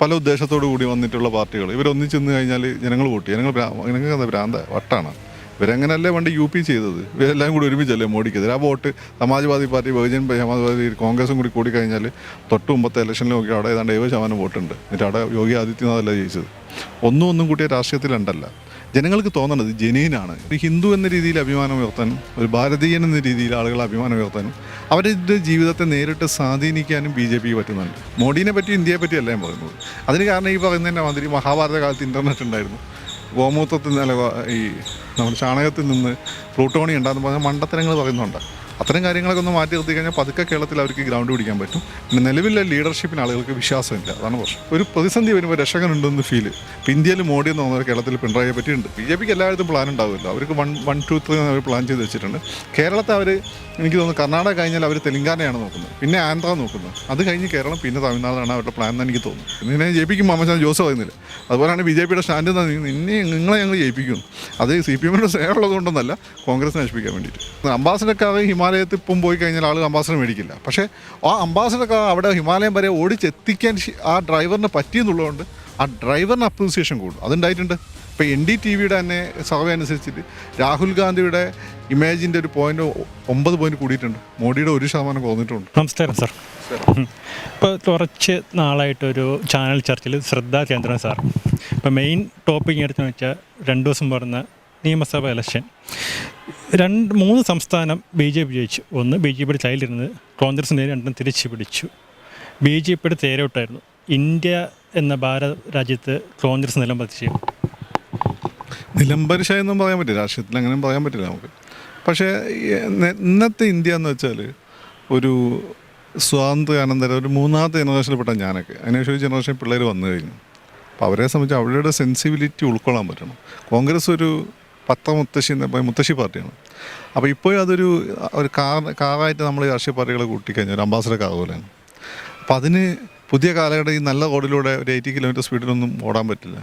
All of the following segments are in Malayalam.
പല ഉദ്ദേശത്തോടു കൂടി വന്നിട്ടുള്ള പാർട്ടികൾ ഇവരൊന്നിച്ച് നിന്ന് കഴിഞ്ഞാൽ ജനങ്ങൾ വോട്ട് ചെയ്യും. ജനങ്ങൾക്ക് എന്താ ഭ്രാന്ത വട്ടാണ്. ഇവരെങ്ങനല്ലേ പണ്ട് യു പി ചെയ്തത്? ഇവരെല്ലാം കൂടി ഒരുമിച്ചല്ലേ മോഡിക്കെതിരെ. ആ വോട്ട് സമാജ്വാദി പാർട്ടി, ബഹുജൻ സമാജ്വാദി, കോൺഗ്രസും കൂടി കൂടിക്കഴിഞ്ഞാൽ തൊട്ട് മുമ്പത്തെ ഇലക്ഷനിൽ നോക്കി അവിടെ ഏതാണ്ട് 70% വോട്ടുണ്ട്. എന്നിട്ട് അവിടെ യോഗി ആദിത്യനാഥല്ല ജയിച്ചത്. ഒന്നും കൂട്ടിയ രാഷ്ട്രീയത്തിലുണ്ടല്ല. ജനങ്ങൾക്ക് തോന്നണത് ജെന്യൂനാണ്. ഒരു ഹിന്ദു എന്ന രീതിയിൽ അഭിമാനം ഉയർത്താനും ഒരു ഭാരതീയൻ എന്ന രീതിയിൽ ആളുകൾ അഭിമാനം ഉയർത്താനും അവരുടെ ജീവിതത്തെ നേരിട്ട് സ്വാധീനിക്കാനും BJP പറ്റുന്നുണ്ട്. മോഡീനെ പറ്റി ഇന്ത്യയെ പറ്റി അല്ല ഞാൻ പറയുന്നത്. അതിന് കാരണം ഈ പറയുന്നതിൻ്റെ മാതിരി മഹാഭാരത കാലത്ത് ഇൻ്റർനെറ്റ് ഉണ്ടായിരുന്നു. ഗോമൂത്രത്തിൽ നിന്നല്ല ഈ നമ്മുടെ ചാണകത്തിൽ നിന്ന് പ്ലൂട്ടോണി ഉണ്ടാകുന്ന പറഞ്ഞാൽ മണ്ടത്തരങ്ങൾ പറയുന്നുണ്ട്. അത്തരം കാര്യങ്ങളൊക്കെ ഒന്ന് മാറ്റി നിർത്തി കഴിഞ്ഞാൽ പതുക്കെ കേരളത്തിൽ അവർക്ക് ഗ്രൗണ്ട് പിടിക്കാൻ പറ്റും. പിന്നെ നിലവിലെ ലീഡർഷിപ്പിന് ആളുകൾക്ക് വിശ്വാസമില്ല. അതാണ് പ്രശ്നം. ഒരു പ്രതിസന്ധി വരുമ്പോൾ രക്ഷകനുണ്ടെന്ന് ഫീൽ. ഇപ്പം ഇന്ത്യയിൽ മോഡി എന്ന് പറഞ്ഞാൽ കേരളത്തിൽ പിണറായിയെ പറ്റിയുണ്ട്. BJPക്ക് എല്ലായിടത്തും പ്ലാൻ ഉണ്ടാവുമല്ലോ. അവർക്ക് 1, 2, 3 അവർ പ്ലാൻ ചെയ്ത് വെച്ചിട്ടുണ്ട്. കേരളത്തെ അവർ എനിക്ക് തോന്നുന്നു കർണാടക കഴിഞ്ഞാൽ അവർ തെലങ്കാനയാണ് നോക്കുന്നത്, പിന്നെ ആന്ധ്ര നോക്കുന്നത്. അത് കഴിഞ്ഞ് കേരളം, പിന്നെ തമിഴ്നാടാണ് അവരുടെ പ്ലാൻ എന്ന് എനിക്ക് തോന്നുന്നു. പിന്നെ ജയിപ്പിക്കും മാമച്ചാൻ ജോസ് പറയുന്നില്ല. അതുപോലെയാണ് BJPയുടെ സ്റ്റാൻഡ്. നിങ്ങളെ ഞങ്ങൾ ജയിപ്പിക്കും. അത് CPM-യുടെ സ്നേഹമുള്ളത് കൊണ്ടൊന്നല്ല, കോൺഗ്രസ് നശിപ്പിക്കാൻ വേണ്ടിയിട്ട്. അംബാസഡർക്കാർ ഹിമാലയത്തിൽ ഇപ്പം പോയി കഴിഞ്ഞാൽ ആൾ അംബാസഡർ മേടിക്കില്ല. പക്ഷേ ആ അംബാസഡർക്കാർ അവിടെ ഹിമാലയം വരെ ഓടിച്ചെത്തിക്കാൻ ആ ഡ്രൈവറിന് പറ്റിയെന്നുള്ളതുകൊണ്ട് ആ ഡ്രൈവറിന് അപ്രീസിയേഷൻ കൂടും. അതുണ്ടായിട്ടുണ്ട്. ഇപ്പോൾ NDTVയുടെ തന്നെ സർവേ അനുസരിച്ചിട്ട് രാഹുൽ ഗാന്ധിയുടെ ഇമേജിൻ്റെ ഒരു 9 പോയിന്റ് കൂടിയിട്ടുണ്ട്. മോഡിയുടെ 1% കുറഞ്ഞിട്ടുണ്ട്. നമസ്കാരം സാർ. ഇപ്പോൾ കുറച്ച് നാളായിട്ടൊരു ചാനൽ ചർച്ചയിൽ ശ്രദ്ധാ കേന്ദ്രം സാർ. ഇപ്പോൾ മെയിൻ ടോപ്പിക് എടുത്തെന്ന് വെച്ചാൽ 2 ദിവസം പറഞ്ഞ നിയമസഭാ ഇലക്ഷൻ. 3 സംസ്ഥാനം BJP ജയിച്ചു. ഒന്ന് BJPയുടെ ചൈൽഡിരുന്നത് കോൺഗ്രസിൻ്റെ 2 തിരിച്ചു പിടിച്ചു. BJPയുടെ തേരോട്ടായിരുന്നു. ഇന്ത്യ എന്ന ഭാരത രാജ്യത്ത് കോൺഗ്രസ് നിലംപരിശയെന്നും പറയാൻ പറ്റില്ല. രാഷ്ട്രീയത്തിൽ അങ്ങനെ പറയാൻ പറ്റില്ല നമുക്ക്. പക്ഷേ ഇന്നത്തെ ഇന്ത്യ എന്ന് വെച്ചാൽ ഒരു സ്വാതന്ത്ര്യാനന്തരം ഒരു 3ാമത്തെ ജനറേഷനിൽപ്പെട്ട ഞാനൊക്കെ. അതിനുശേഷം ഒരു ജനറേഷൻ പിള്ളേർ വന്നു കഴിഞ്ഞു. അപ്പോൾ അവരെ സംബന്ധിച്ച് അവരുടെ സെൻസിബിലിറ്റി ഉൾക്കൊള്ളാൻ പറ്റണം. കോൺഗ്രസ് ഒരു മുത്തശ്ശി പാർട്ടിയാണ്. അപ്പോൾ ഇപ്പോഴും അതൊരു കാറായിട്ട് നമ്മൾ രാഷ്ട്രീയ പാർട്ടികളെ കൂട്ടിക്കഴിഞ്ഞാൽ ഒരു അംബാസഡർ കാർ പോലെയാണ്. അപ്പോൾ അതിന് പുതിയ കാലഘട്ടം ഈ നല്ല റോഡിലൂടെ ഒരു 80 കിലോമീറ്റർ സ്പീഡിലൊന്നും ഓടാൻ പറ്റില്ല.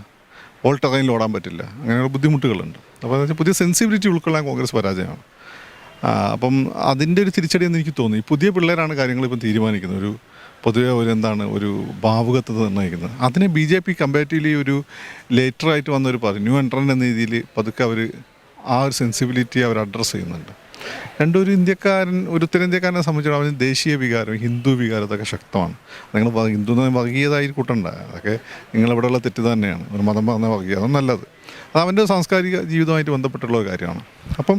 ഓൾ ടെറൈനിൽ ഓടാൻ പറ്റില്ല. അങ്ങനെയുള്ള ബുദ്ധിമുട്ടുകളുണ്ട്. അപ്പോൾ അതെന്ന് വെച്ചാൽ പുതിയ സെൻസിബിലിറ്റി ഉൾക്കൊള്ളാൻ കോൺഗ്രസ് പരാജയമാണ്. അപ്പം അതിൻ്റെ ഒരു തിരിച്ചടിയെന്ന് എനിക്ക് തോന്നി. പുതിയ പിള്ളേരാണ് കാര്യങ്ങളിപ്പം തീരുമാനിക്കുന്നത്. ഒരു പൊതുവെ ഒരു ഭാവുകത്വത നിർണ്ണയിക്കുന്നത്. അതിനെ BJP കമ്പാരിറ്റീവ്ലി ഒരു ലേറ്ററായിട്ട് വന്നൊരു പാർട്ടി, ന്യൂ എൻട്രൻ്റ് എന്ന രീതിയിൽ പതുക്കെ അവർ ആ ഒരു സെൻസിബിലിറ്റി അവർ അഡ്രസ്സ് ചെയ്യുന്നുണ്ട്. ഒരു ഉത്തരേന്ത്യക്കാരനെ സംബന്ധിച്ചിടത്തോളം അവന് ദേശീയ വികാരം, ഹിന്ദു വികാരം അതൊക്കെ ശക്തമാണ്. നിങ്ങൾ ഹിന്ദു വർഗീയതായി കൂട്ടണ്ട. അതൊക്കെ നിങ്ങളിവിടെയുള്ള തെറ്റ് തന്നെയാണ്. ഒരു മതം പറഞ്ഞ വർഗീയത അതൊന്നും നല്ലത്. അത് അവൻ്റെ സാംസ്കാരിക ജീവിതമായിട്ട് ബന്ധപ്പെട്ടുള്ള ഒരു കാര്യമാണ്. അപ്പം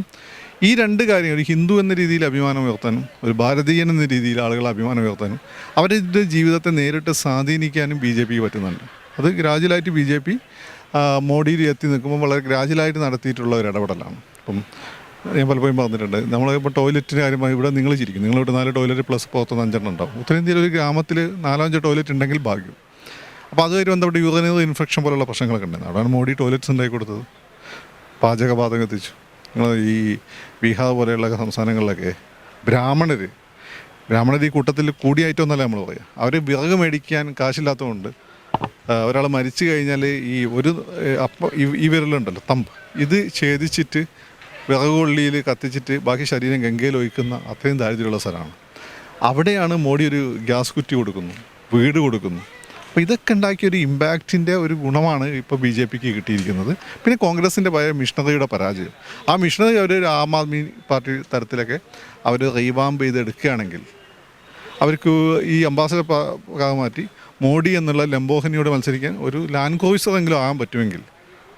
ഈ 2 കാര്യങ്ങൾ, ഒരു ഹിന്ദു എന്ന രീതിയിൽ അഭിമാനം ഉയർത്താനും ഒരു ഭാരതീയൻ എന്ന രീതിയിൽ ആളുകൾ അഭിമാനം ഉയർത്താനും അവരുടെ ജീവിതത്തെ നേരിട്ട് സ്വാധീനിക്കാനും BJP പറ്റുന്നുണ്ട്. അത് ഗ്രാജുവലായിട്ട് BJP മോഡിയിൽ എത്തി നിൽക്കുമ്പോൾ വളരെ ഗ്രാജുവലായിട്ട് നടത്തിയിട്ടുള്ള ഒരു ഇടപെടലാണ്. അപ്പം ഞാൻ പലപ്പോഴും പറഞ്ഞിട്ടുണ്ട്, നമ്മളിപ്പോൾ ടോയ്ലറ്റിൻ്റെ കാര്യമായി ഇവിടെ നിങ്ങൾ ചിരിക്കും. നിങ്ങളിവിടെ 4 ടോയ്ലറ്റ് പ്ലസ് പുറത്തുനിന്ന് 5 ഉണ്ടാവും. ഉത്തരേന്ത്യയിൽ ഒരു ഗ്രാമത്തിൽ 4-5 ടോയ്ലറ്റ് ഉണ്ടെങ്കിൽ ഭാഗ്യം. അപ്പോൾ അതുമായിട്ട് ബന്ധപ്പെട്ട് യൂറിനറി ഇൻഫെക്ഷൻ പോലുള്ള പ്രശ്നങ്ങളൊക്കെ ഉണ്ടായിരുന്നു. അവിടെയാണ് മോഡി ടോയ്ലറ്റ്സ് ഉണ്ടാക്കി കൊടുത്തത്. പാചകവാതകം എത്തിച്ചു. നിങ്ങൾ ഈ ബീഹാർ പോലെയുള്ള സംസ്ഥാനങ്ങളിലൊക്കെ ബ്രാഹ്മണർ ഈ കൂട്ടത്തിൽ കൂടിയായിട്ടൊന്നല്ല നമ്മൾ പറയുക. അവർ വിറക് മേടിക്കാൻ കാശില്ലാത്തതുകൊണ്ട് ഒരാൾ മരിച്ചു കഴിഞ്ഞാൽ ഈ വിരലുണ്ടല്ലോ, തമ്പ്, ഇത് ഛേദിച്ചിട്ട് വിറകുകൊള്ളിയിൽ കത്തിച്ചിട്ട് ബാക്കി ശരീരം ഗംഗയിൽ ഒഴിക്കുന്ന അത്രയും ദാരിദ്ര്യമുള്ള സ്ഥലമാണ്. അവിടെയാണ് മോഡി ഒരു ഗ്യാസ് കുറ്റി കൊടുക്കുന്നു, വീട് കൊടുക്കുന്നു. അപ്പോൾ ഇതൊക്കെ ഉണ്ടാക്കിയൊരു ഇമ്പാക്റ്റിൻ്റെ ഒരു ഗുണമാണ് ഇപ്പോൾ BJPക്ക് കിട്ടിയിരിക്കുന്നത്. പിന്നെ കോൺഗ്രസിൻ്റെ പഴയ മിഷണറിയുടെ പരാജയം. ആ മിഷണറി അവർ ആം ആദ്മി പാർട്ടി തരത്തിലൊക്കെ അവർ റീവാമ്പ് ചെയ്തെടുക്കുകയാണെങ്കിൽ അവർക്ക് ഈ അംബാസഡർ മാറ്റി മോഡി എന്നുള്ള ലംബോഹനിയോട് മത്സരിക്കാൻ ഒരു ലാൻഡ് ക്രൂയിസറെങ്കിലും ആകാൻ പറ്റുമെങ്കിൽ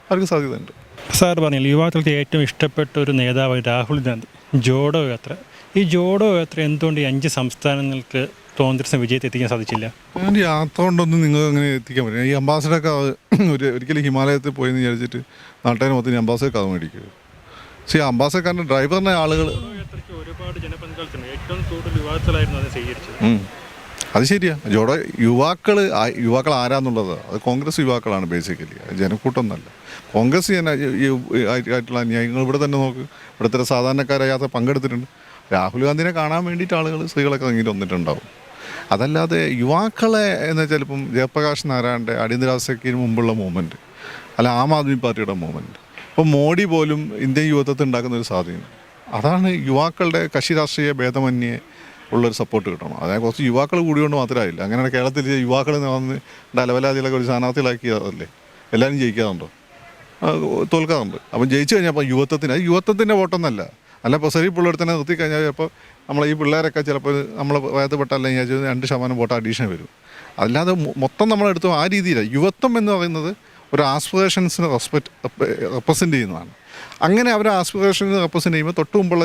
അവർക്ക് സാധ്യതയുണ്ട്. സാർ പറഞ്ഞില്ല, യുവാക്കൾക്ക് ഏറ്റവും ഇഷ്ടപ്പെട്ട ഒരു നേതാവ് രാഹുൽ ഗാന്ധി. ജോഡോ യാത്ര. ഈ ജോഡോ യാത്ര എന്തുകൊണ്ട് ഈ 5 സംസ്ഥാനങ്ങൾക്ക് കോൺഗ്രസിന് വിജയത്തെ എത്തിക്കാൻ സാധിച്ചില്ല? അതിൻ്റെ യാത്ര കൊണ്ടൊന്നും നിങ്ങൾ അങ്ങനെ എത്തിക്കാൻ പറ്റില്ല. ഈ അംബാസഡറൊക്കെ ഒരിക്കലും ഹിമാലയത്തിൽ പോയെന്ന് വിചാരിച്ചിട്ട് നാട്ടുകാർ മൊത്തം അംബാസഡർ കാർ മേടിക്കുക. പക്ഷേ അംബാസഡർക്കാരൻ്റെ ഡ്രൈവറിനെ ആളുകൾ ഒരുപാട് ജനപങ്കാളിത്തം, ഏറ്റവും കൂടുതൽ യുവാക്കളായിരുന്നു അത് സ്വീകരിച്ചത്. അത് ശരിയാണ്. യുവാക്കൾ ആരാന്നുള്ളത് അത് കോൺഗ്രസ് യുവാക്കളാണ് ബേസിക്കലി, ജനക്കൂട്ടമൊന്നല്ല. കോൺഗ്രസ് ആയിട്ടുള്ള അന്യായങ്ങൾ ഇവിടെ തന്നെ നോക്ക്. ഇവിടുത്തെ സാധാരണക്കാരായ പങ്കെടുത്തിട്ടുണ്ട്. രാഹുൽ ഗാന്ധിനെ കാണാൻ വേണ്ടിയിട്ട് ആളുകൾ, സ്ത്രീകളൊക്കെ ഇറങ്ങിയിട്ട് വന്നിട്ടുണ്ടാവും. അതല്ലാതെ യുവാക്കളെ എന്ന് വെച്ചാൽ ഇപ്പം ജയപ്രകാശ് നാരായണൻ്റെ അടിയന്തരാവസ്ഥയ്ക്ക് മുമ്പുള്ള മൂവ്മെൻറ്റ്, അല്ല ആം ആദ്മി പാർട്ടിയുടെ മൂവ്മെൻറ്റ്, ഇപ്പോൾ മോഡി പോലും ഇന്ത്യൻ യുവത്വത്തിൽ ഉണ്ടാക്കുന്ന ഒരു സ്വാധീനം, അതാണ് യുവാക്കളുടെ കക്ഷി രാഷ്ട്രീയ ഭേദമന്യേ ഉള്ളൊരു സപ്പോർട്ട് കിട്ടണം. അതായത് കുറച്ച് യുവാക്കൾ കൂടിയോണ്ട് മാത്രമായില്ല. അങ്ങനെ കേരളത്തിൽ യുവാക്കൾ വന്ന് അലവലാതികളൊക്കെ ഒരു സ്ഥാനാർത്ഥികളാക്കിയതല്ലേ. എല്ലാവരും ജയിക്കാറുണ്ടോ? തോൽക്കാറുണ്ട്. അപ്പം ജയിച്ചു കഴിഞ്ഞാൽ അപ്പോൾ യുവത്വത്തിൻ്റെ വോട്ടൊന്നല്ല. അല്ല ഇപ്പോൾ സെറി പിള്ളേർ തന്നെ നിർത്തി കഴിഞ്ഞാൽ ചിലപ്പോൾ ഈ പിള്ളേരൊക്കെ ചിലപ്പോൾ നമ്മളെ പ്രായത്തിൽപ്പെട്ടല്ലെങ്കിൽ 2% വോട്ട് അഡീഷൻ വരും. അല്ലാതെ മൊത്തം നമ്മളെടുത്തു ആ രീതിയിലാണ്. യുവത്വം എന്ന് പറയുന്നത് ഒരു ആസ്പിറേഷൻസിന് റെപ്രസെൻ്റ് ചെയ്യുന്നതാണ്. അങ്ങനെ അവർ ആസ്പിറേഷന് റെപ്രസെൻ്റ് ചെയ്യുമ്പോൾ തൊട്ട് മുമ്പുള്ള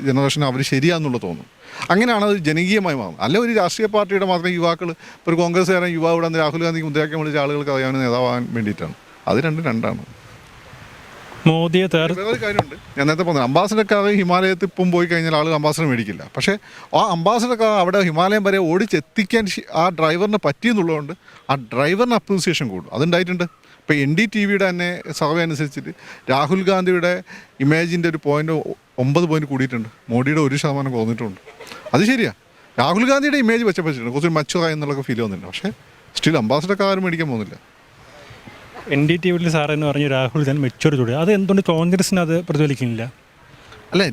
ജനറേഷൻ അവർ ശരിയാണെന്നുള്ളത് തോന്നും. അങ്ങനെയാണ് അത് ജനകീയമായി മാറുന്നത്. അല്ല ഒരു രാഷ്ട്രീയ പാർട്ടിയുടെ മാത്രം യുവാക്കൾ, ഇപ്പോൾ ഒരു കോൺഗ്രസ്സുകാരൻ യുവാവ് ഇവിടെ രാഹുൽ ഗാന്ധിക്ക് മുദ്രാവാക്യം വിളിച്ച ആളുകൾക്ക് അറിയാവുന്ന നേതാവാൻ വേണ്ടിയിട്ടാണ്. അത് രണ്ടാണ്. മോദിയെ വേറൊരു കാര്യമുണ്ട്, ഞാൻ നേരത്തെ പറഞ്ഞു, അംബാസഡർക്കാർ ഹിമാലയത്തിൽ ഇപ്പം പോയി കഴിഞ്ഞാൽ ആൾ അംബാസഡർ മേടിക്കില്ല. പക്ഷേ ആ അംബാസഡർക്കാർ അവിടെ ഹിമാലയം വരെ ഓടിച്ചെത്തിക്കാൻ ആ ഡ്രൈവറിന് പറ്റിയെന്നുള്ളതുകൊണ്ട് ആ ഡ്രൈവറിന് അപ്രീസിയേഷൻ കൂടും. അതുണ്ടായിട്ടുണ്ട്. ഇപ്പോൾ NDTVയുടെ തന്നെ സർവേ അനുസരിച്ചിട്ട് രാഹുൽ ഗാന്ധിയുടെ ഇമേജിൻ്റെ ഒരു 9 പോയിൻറ്റ് കൂടിയിട്ടുണ്ട്. മോഡിയുടെ 1% കുറഞ്ഞിട്ടുണ്ട്. അത് ശരിയാണ്. രാഹുൽ ഗാന്ധിയുടെ ഇമേജ് വെച്ചിട്ടുണ്ട്, കുറച്ച് മച്ചുറായി എന്നുള്ളൊക്കെ ഫീൽ വന്നിട്ടുണ്ട്. പക്ഷേ സ്റ്റിൽ അംബാസഡർക്കാർ ആരും മേടിക്കാൻ പോകുന്നില്ല. NDTVയിൽ സാറെന്ന് പറഞ്ഞ് രാഹുൽ തന്നെ മെച്ചൂരിറ്റി, അത് എന്തുകൊണ്ട് കോൺഗ്രസിന് അത് പ്രതിഫലിക്കുന്നില്ല? അല്ല,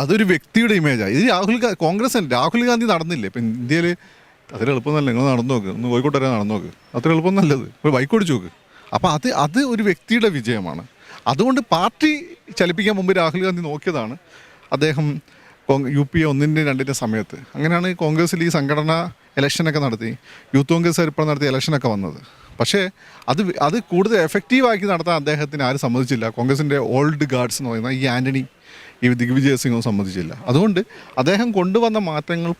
അതൊരു വ്യക്തിയുടെ ഇമേജാണ്. ഇത് കോൺഗ്രസ് രാഹുൽ ഗാന്ധി നടന്നില്ലേ ഇപ്പം ഇന്ത്യയിൽ? അത്ര എളുപ്പമൊന്നല്ല. നിങ്ങൾ നടന്നു നോക്ക്, ഒന്ന് കോഴിക്കോട്ട് വരെ നടന്നു നോക്ക്. അത്ര എളുപ്പമൊന്നല്ലത്. ഒരു ബൈക്ക് ഓടിച്ചു നോക്ക്. അപ്പോൾ അത് ഒരു വ്യക്തിയുടെ വിജയമാണ്. അതുകൊണ്ട് പാർട്ടി ചലിപ്പിക്കാൻ മുമ്പ് രാഹുൽ ഗാന്ധി നോക്കിയതാണ്. അദ്ദേഹം UP 1, 2 സമയത്ത് അങ്ങനെയാണ് കോൺഗ്രസ്സിൽ ഈ സംഘടന ഇലക്ഷനൊക്കെ നടത്തി, യൂത്ത് കോൺഗ്രസ് ഇപ്പോൾ നടത്തിയ ഇലക്ഷനൊക്കെ വന്നത്. പക്ഷേ അത് കൂടുതൽ എഫക്റ്റീവാക്കി നടത്താൻ അദ്ദേഹത്തിന് ആരും സമ്മതിച്ചില്ല. കോൺഗ്രസിൻ്റെ ഓൾഡ് ഗാർഡ്സ് എന്ന് പറയുന്ന ഈ ആൻ്റണി, ഈ ദിഗ്വിജയ് സിംഗും സമ്മതിച്ചില്ല. അതുകൊണ്ട് അദ്ദേഹം കൊണ്ടുവന്ന മാറ്റങ്ങൾ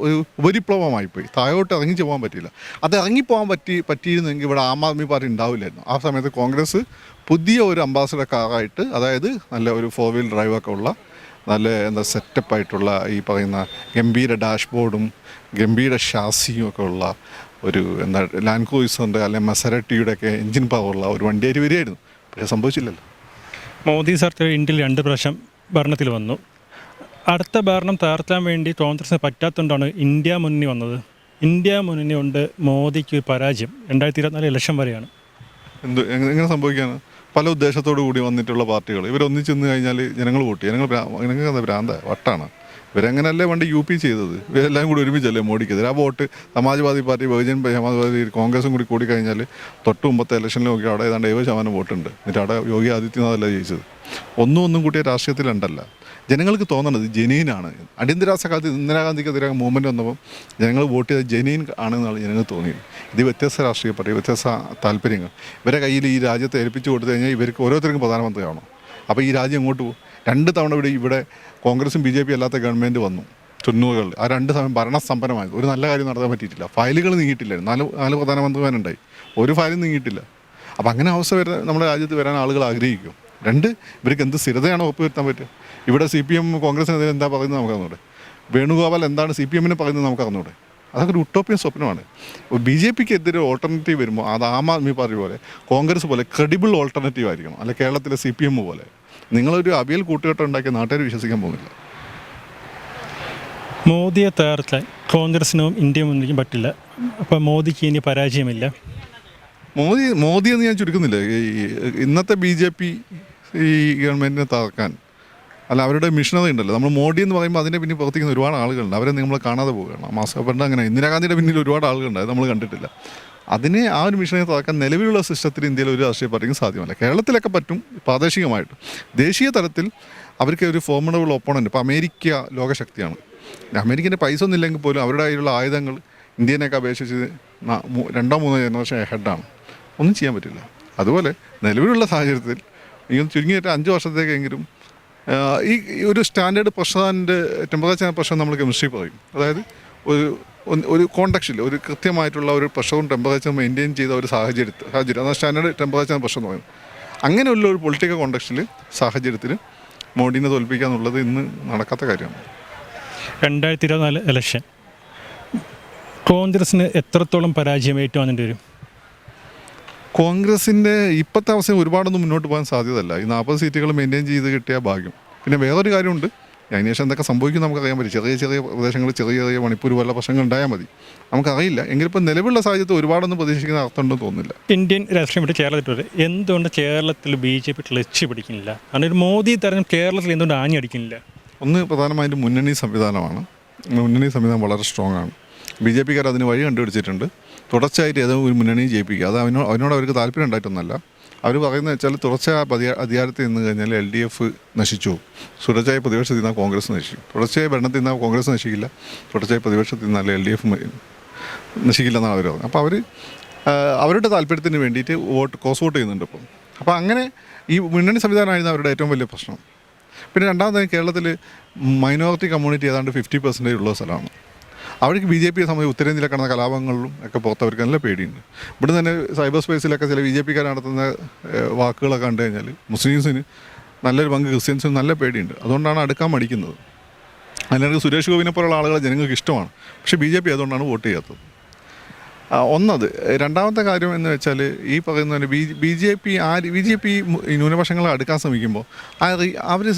ഒരു ഉപരിപ്ലവമായിപ്പോയി. താഴോട്ട് ഇറങ്ങി പോകാൻ പറ്റിയില്ല. അത് ഇറങ്ങിപ്പോകാൻ പറ്റിയിരുന്നെങ്കിൽ ഇവിടെ ആം ആദ്മി പാർട്ടി ഉണ്ടാവില്ലായിരുന്നു. ആ സമയത്ത് കോൺഗ്രസ് പുതിയ ഒരു അംബാസഡർക്കാരായിട്ട്, അതായത് നല്ല ഒരു 4 വീൽ ഡ്രൈവൊക്കെ ഉള്ള നല്ല സെറ്റപ്പായിട്ടുള്ള ഈ പറയുന്ന ഗംഭീര ഡാഷ്ബോർഡും ഗംഭീര ഷാസിയും ഒക്കെ ഉള്ള ഒരു ലാൻഡ് ക്രൂയിസറിൻ്റെ അല്ലെങ്കിൽ മെസരട്ടിയുടെയൊക്കെ എൻജിൻ പവറുള്ള ഒരു വണ്ടിയായിട്ട് വരികയായിരുന്നു. പക്ഷേ സംഭവിച്ചില്ലല്ലോ. മോദി സർക്കാർ ഇന്ത്യയിൽ 2 പ്രാവശ്യം ഭരണത്തിൽ വന്നു. അടുത്ത ഭരണം തകർത്താൻ വേണ്ടി കോൺഗ്രസിന് പറ്റാത്തതുകൊണ്ടാണ് ഇന്ത്യ മുന്നണി വന്നത്. ഇന്ത്യ മുന്നണി കൊണ്ട് മോദിക്ക് പരാജയം 2024 ഇലക്ഷൻ വരെയാണ്. എങ്ങനെ സംഭവിക്കാണ്? പല ഉദ്ദേശത്തോടു കൂടി വന്നിട്ടുള്ള പാർട്ടികൾ ഇവരൊന്നിച്ച് നിന്ന് കഴിഞ്ഞാൽ ജനങ്ങൾ വോട്ട്. ജനങ്ങൾക്ക് ഭ്രാന്ത വട്ടാണ്. ഇവരെങ്ങനെയല്ലേ പണ്ട് UP ചെയ്തത്? ഇവരെല്ലാം കൂടി ഒരുമിച്ചല്ലേ മോഡിക്കെതിരെ. ആ വോട്ട് സമാജ്വാദി പാർട്ടി, ബഹുജൻ സമാജ്വാദി, കോൺഗ്രസും കൂടി കഴിഞ്ഞാൽ തൊട്ട് മുമ്പത്തെ ഇലക്ഷനിൽ നോക്കി അവിടെ ഏതാണ്ട് 70% വോട്ടുണ്ട്. എന്നിട്ട് അവിടെ യോഗി ആദിത്യനാഥല്ല ജയിച്ചത്. ഒന്നും കൂട്ടിയ രാഷ്ട്രീയത്തിലുണ്ടല്ല. ജനങ്ങൾക്ക് തോന്നണത് ജെന്യൂനാണ്. അടിയന്തരാവസ്ഥ കാലത്ത് ഇന്ദിരാഗാന്ധിക്കെതിരെ മൂവ്മെൻറ്റ് വന്നപ്പോൾ ജനങ്ങൾ വോട്ട് ചെയ്ത് ജെന്യൂൻ ആണെന്നാണ് ജനങ്ങൾക്ക് തോന്നിയത്. ഇത് വ്യത്യസ്ത രാഷ്ട്രീയ പാർട്ടി, വ്യത്യസ്ത താല്പര്യങ്ങൾ ഇവരെ കയ്യിൽ ഈ രാജ്യത്തെ ഏൽപ്പിച്ചു കൊടുത്തു കഴിഞ്ഞാൽ ഇവർക്ക് ഓരോരുത്തർക്കും പ്രധാനമന്ത്രിയാണോ? അപ്പോൾ ഈ രാജ്യം എങ്ങോട്ട് പോകും? 2 തവണ ഇവിടെ കോൺഗ്രസും BJP അല്ലാത്ത ഗവൺമെൻറ് വന്നു 90-കളിൽ. ആ 2 സമയം ഭരണസമ്പന്നമായത് ഒരു നല്ല കാര്യം നടത്താൻ പറ്റിയിട്ടില്ല. ഫയലുകൾ നീങ്ങിയിട്ടില്ലായിരുന്നു. 4 പ്രധാനമന്ത്രിമാരുണ്ടായി, ഒരു ഫയലും നീങ്ങിയിട്ടില്ല. അപ്പോൾ അങ്ങനെ അവസ്ഥ നമ്മുടെ രാജ്യത്ത് വരാൻ ആളുകൾ ആഗ്രഹിക്കും. 2, ഇവർക്ക് എന്ത് സ്ഥിരതയാണ് ഉറപ്പുവരുത്താൻ പറ്റുക? ഇവിടെ CPM കോൺഗ്രസിനെതിരെ എന്താ പറയുന്നത് നമുക്ക് അറിഞ്ഞൂടെ? വേണുഗോപാൽ എന്താണ് CPM-ന് പറയുന്നത് നമുക്ക് അറിഞ്ഞൂടെ? അതൊക്കെ ഒരു ഉട്ടോപ്യൻ സ്വപ്നമാണ്. BJPക്കെതിരെ ഓൾട്ടർനേറ്റീവ് വരുമ്പോൾ അത് ആം ആദ്മി പാർട്ടി പോലെ, കോൺഗ്രസ് പോലെ ക്രെഡിബിൾ ഓൾട്ടർനേറ്റീവ് ആയിരിക്കണം. അല്ലെ കേരളത്തിലെ CPM പോലെ നിങ്ങളൊരു അവിയൽ കൂട്ടുകെട്ട് ഉണ്ടാക്കിയ നാട്ടുകാർ വിശ്വസിക്കാൻ പോകുന്നില്ല. മോദിയെ തകർത്താൻ കോൺഗ്രസിനും ഇന്ത്യ മുന്നണിക്കും പറ്റില്ല. അപ്പോൾ മോദിക്ക് ഇനി പരാജയമില്ല. മോദി എന്ന് ഞാൻ ചുരുക്കുന്നില്ല. ഇന്നത്തെ BJP ഈ ഗവൺമെൻറ്റിനെ തകർക്കാൻ അല്ല, അവരുടെ മിഷനറി ഉണ്ടല്ലോ. നമ്മൾ മോഡി എന്ന് പറയുമ്പോൾ അതിൻ്റെ പിന്നിൽ പ്രവർത്തിക്കുന്ന ഒരുപാട് ആളുകളുണ്ട്. അവരെ നമ്മൾ കാണാതെ പോവുകയാണ്. മാസപ്പണ്ട് അങ്ങനെ ഇന്ദിരാഗാന്ധിയുടെ പിന്നിൽ ഒരുപാട് ആളുകളുണ്ട്, അത് നമ്മൾ കണ്ടിട്ടില്ല. അതിനെ ആ ഒരു മിഷനെ തകർക്കാൻ നിലവിലുള്ള സിസ്റ്റത്തിൽ ഇന്ത്യയിൽ ഒരു രാഷ്ട്രീയ പാർട്ടിക്കും സാധ്യമല്ല. കേരളത്തിലൊക്കെ പറ്റും പ്രാദേശികമായിട്ട്. ദേശീയ തലത്തിൽ അവർക്ക് ഒരു ഫോർമിഡബിൾ ഒപ്പോണൻറ്റ്. ഇപ്പോൾ അമേരിക്ക ലോകശക്തിയാണ്. അമേരിക്കൻ്റെ പൈസ ഒന്നും ഇല്ലെങ്കിൽ പോലും അവരുടെ കയ്യിലുള്ള ആയുധങ്ങൾ ഇന്ത്യനെയൊക്കെ അപേക്ഷിച്ച് 2-3 ജനറേഷൻ ഹെഡാണ്. ഒന്നും ചെയ്യാൻ പറ്റില്ല. അതുപോലെ നിലവിലുള്ള സാഹചര്യത്തിൽ ചുരുങ്ങിയിട്ട് 5 വർഷത്തേക്കെങ്കിലും ഈ ഒരു സ്റ്റാൻഡേർഡ് പ്രഷറിൻ്റെ ടെമ്പറേച്ചർ പ്രഷർ നമ്മൾ കെമിസ്ട്രി പറയും. അതായത് ഒരു കോണ്ടക്സ്റ്റിൽ ഒരു കൃത്യമായിട്ടുള്ള ഒരു പ്രഷറും ടെമ്പറേച്ചറും മെയിൻറ്റെയിൻ ചെയ്ത ഒരു സാഹചര്യം അതാണ് സ്റ്റാൻഡേർഡ് ടെമ്പറേച്ചർ പ്രഷർ എന്ന് പറയുന്നത്. അങ്ങനെയുള്ള ഒരു പൊളിറ്റിക്കൽ കോണ്ടക്സ്റ്റിൽ സാഹചര്യത്തിൽ മോഡിനെ തോൽപ്പിക്കുക എന്നുള്ളത് ഇന്ന് നടക്കാത്ത കാര്യമാണ്. 2024 ഇലക്ഷൻ കോൺഗ്രസിന് എത്രത്തോളം പരാജയം ഏറ്റുവാങ്ങേണ്ടി വരും? കോൺഗ്രസിൻ്റെ ഇപ്പോഴത്തെ അവസ്ഥ ഒരുപാടൊന്നും മുന്നോട്ട് പോകാൻ സാധ്യതയല്ല. ഈ 40 സീറ്റുകൾ മെയിൻറ്റെയിൻ ചെയ്ത് കിട്ടിയ ഭാഗ്യം. പിന്നെ വേറൊരു കാര്യമുണ്ട്, അതിന് ശേഷം എന്തൊക്കെ സംഭവിക്കും നമുക്കറിയാൻ പറ്റും. ചെറിയ പ്രദേശങ്ങളിൽ ചെറിയ മണിപ്പൂർ പോലെ പ്രശ്നങ്ങൾ ഉണ്ടായാൽ മതി, നമുക്കറിയില്ല. എങ്കിലിപ്പോൾ നിലവിലുള്ള സാഹചര്യത്തിൽ ഒരുപാടൊന്നും പ്രതീക്ഷിക്കുന്ന അർത്ഥമുണ്ടെന്ന് തോന്നുന്നില്ല. ഇന്ത്യൻ രാഷ്ട്രീയം വിട്ട് കേരളത്തിൽ എന്തുകൊണ്ട് കേരളത്തിൽ BJP ക്ലച്ച് പിടിക്കുന്നില്ല? കാരണം ഒരു മോദി തെരഞ്ഞെടുപ്പ് കേരളത്തിൽ എന്തുകൊണ്ട് ആഞ്ഞടിക്കുന്നില്ല? ഒന്ന് പ്രധാനമായിട്ടും മുന്നണി സംവിധാനമാണ്. മുന്നണി സംവിധാനം വളരെ സ്ട്രോങ് ആണ്. BJPക്കാർ അതിന് വഴി കണ്ടുപിടിച്ചിട്ടുണ്ട്. തുടർച്ചയായിട്ട് ഏതോ ഒരു മുന്നണിയും ജയിപ്പിക്കുക. അത് അതിനോട് അവർക്ക് താല്പര്യം ഉണ്ടായിട്ടൊന്നല്ല. അവർ പറയുന്നത് വെച്ചാൽ തുടർച്ചയായ അധികാരത്തിൽ നിന്ന് കഴിഞ്ഞാൽ LDF നശിച്ചു പോകും. തുടർച്ചയായി പ്രതിപക്ഷത്തിൽ നിന്നാൽ കോൺഗ്രസ് നശിക്കും. തുടർച്ചയായി ഭരണത്തിൽ നിന്നാൽ കോൺഗ്രസ് നശിക്കില്ല. തുടർച്ചയായി പ്രതിപക്ഷത്തിൽ നിന്നാൽ LDF നശിക്കില്ലെന്നാണ് അവർ പറയുന്നത്. അപ്പോൾ അവർ അവരുടെ താല്പര്യത്തിന് വേണ്ടിയിട്ട് ക്രോസ് വോട്ട് ചെയ്യുന്നുണ്ട് ഇപ്പം. അപ്പോൾ അങ്ങനെ ഈ മുന്നണി സംവിധാനമായിരുന്നു അവരുടെ ഏറ്റവും വലിയ പ്രശ്നം. പിന്നെ രണ്ടാമതായി കേരളത്തിൽ മൈനോറിറ്റി കമ്മ്യൂണിറ്റി ഏതാണ്ട് 50% ഉള്ള സ്ഥലമാണ്. അവർക്ക് BJPയെ സംബന്ധിച്ച് ഉത്തരേന്ത്യയിൽ നടക്കുന്ന കലാപങ്ങളിലും ഒക്കെ പുറത്ത് അവർക്ക് നല്ല പേടിയുണ്ട്. ഇവിടെ തന്നെ സൈബർ സ്പേസിലൊക്കെ ചില BJPക്കാർ നടത്തുന്ന വാക്കുകളൊക്കെ കണ്ടു കഴിഞ്ഞാൽ മുസ്ലിംസിന് നല്ലൊരു പങ്ക് ക്രിസ്ത്യൻസിന് നല്ല പേടിയുണ്ട്. അതുകൊണ്ടാണ് അടുക്കാൻ മടിക്കുന്നത്. അതിനകത്ത് സുരേഷ് ഗോപിനെ പോലുള്ള ആളുകളെ ജനങ്ങൾക്ക് ഇഷ്ടമാണ്. പക്ഷേ BJP അതുകൊണ്ടാണ് വോട്ട് ചെയ്യാത്തത്. ഒന്നത്. രണ്ടാമത്തെ കാര്യം എന്ന് വെച്ചാൽ ഈ പറയുന്ന BJP ഈ ന്യൂനപക്ഷങ്ങളെ അടുക്കാൻ ശ്രമിക്കുമ്പോൾ അവരുടെ